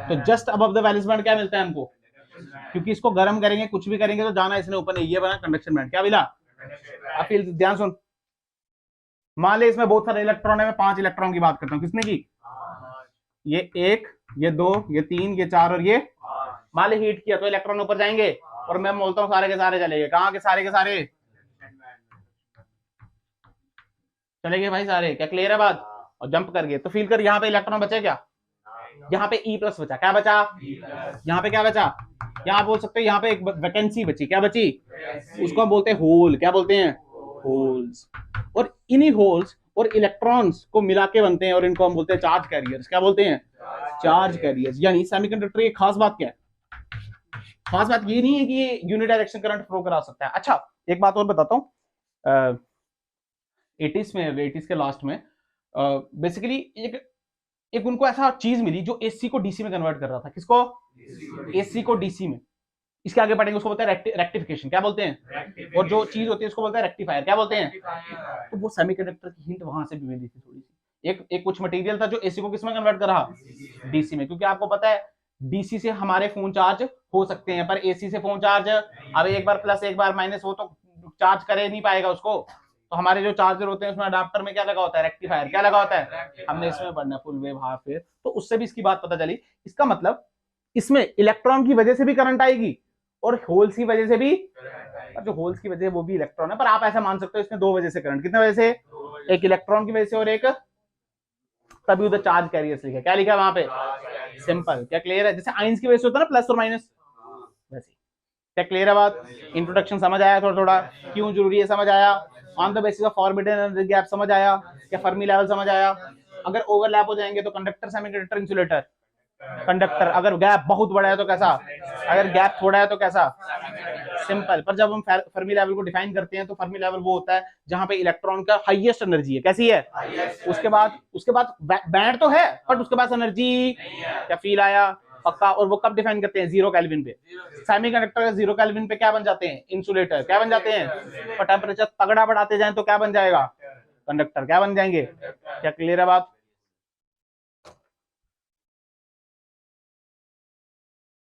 A: तो just above the valence band क्या मिलता है हमको? क्योंकि इसको गर्म करेंगे, कुछ भी करेंगे तो जाना इसने ऊपर नहीं, ये बना कंडक्शन बैंड, क्या मिला? अब फिर ध्यान सुन, मान ले इसमें बहुत सारे इलेक्ट्रॉन है, मैं 5 इलेक्ट्रॉन की बात करता हूँ, किसने की? ये 1, ये 2, ये 3, ये 4 और ये। मान ले हीट किया तो इलेक्ट्रॉन ऊपर जाएंगे, और मैं बोलता हूँ सारे के सारे चले गए, कहाँ के सारे के सारे चले गए भाई सारे, क्या क्लियर है बात? और जंप कर गए तो फील कर, यहाँ पे इलेक्ट्रॉन बचे क्या? यहाँ पे E प्लस बचा, क्या बचा? यहाँ पे क्या बचा? यहाँ बोल सकते हैं यहाँ पे एक वैकेंसी बची, क्या बची? उसको हम बोलते हैं होल, क्या बोलते हैं? होल्स। और इन्हीं होल्स और इलेक्ट्रॉन्स को मिला के बनते हैं, और इनको हम बोलते हैं चार्ज कैरियर्स, क्या बोलते हैं? Charge carriers. यानी सेमीकंडक्टर की खास बात क्या है? खास बात ये नहीं है कि ये यूनिडायरेक्शन करंट फ्लो करा सकता है। अच्छा एक बात और बताता हूँ, 80s के लास्ट में बेसिकली एक उनको ऐसा चीज मिली जो एसी को डीसी में कन्वर्ट कर रहा था। किसको? एसी को डीसी में। इसके आगे पढ़ेंगे, उसको बोलते हैं रेक्टिफिकेशन, क्या बोलते हैं? और जो चीज होती है उसको बोलते हैं रेक्टिफायर, क्या बोलते हैं? तो वो सेमीकंडक्टर की हिंट वहां से भी मिली थी थोड़ी सी। एक कुछ मटेरियल था जो एसी को किसमें कन्वर्ट कर रहा? डीसी में। क्योंकि आपको पता है डीसी से हमारे फोन चार्ज हो सकते हैं, पर एसी से फोन चार्ज अब एक बार प्लस एक बार माइनस, वो तो चार्ज करे नहीं पाएगा उसको। तो हमारे जो चार्जर होते हैं उसमें अडाप्टर में क्या लगा होता है? रेक्टिफायर, क्या लगा होता है? हमने इसमें पढ़ना फुल वेव, हाफ वेव, तो उससे भी इसकी बात पता चली। इसका मतलब इसमें इलेक्ट्रॉन की वजह से भी करंट आएगी और होल्स की वजह से भी, जो होल्स की वजह है वो भी इलेक्ट्रॉन है, पर आप ऐसा मान सकते हो इसमें 2 वजह से करंट। कितने वजह से? एक इलेक्ट्रॉन की वजह से और एक, तभी उधर चार्ज कैरियर्स लिखा, क्या लिखा है वहां पे? सिंपल। क्या क्लियर है? जैसे आइंस की वजह से होता है ना प्लस और माइनस, वैसे। क्या क्लियर है बात? इंट्रोडक्शन समझ आया? थोड़ा थोड़ा क्यों जरूरी है समझ आया? On the basis of forbidden energy gap समझ आया? क्या फर्मी लेवल समझ आया? अगर ओवरलैप हो जाएंगे तो कंडक्टर, सेमीकंडक्टर, इंसुलेटर। कंडक्टर अगर गैप बहुत बड़ा है तो कैसा? अगर गैप थोड़ा है तो कैसा? सिंपल। पर जब हम फर्मी लेवल को डिफाइन करते हैं तो फर्मी लेवल वो होता है जहां पे इलेक्ट्रॉन का हाईएस्ट एनर्जी है। कैसी है? उसके बाद बैंड तो है बट उसके पास एनर्जी। क्या फील आया? पक्का। और वो कब डिफाइन करते हैं? 0 केल्विन पे। सेमीकंडक्टर 0 केल्विन पे क्या बन जाते हैं? इंसुलेटर। क्या बन जाते हैं? पर टेम्परेचर तगड़ा बढ़ाते जाएं तो क्या बन जाएगा? कंडक्टर। क्या बन जाएंगे? क्या क्लियर है बात?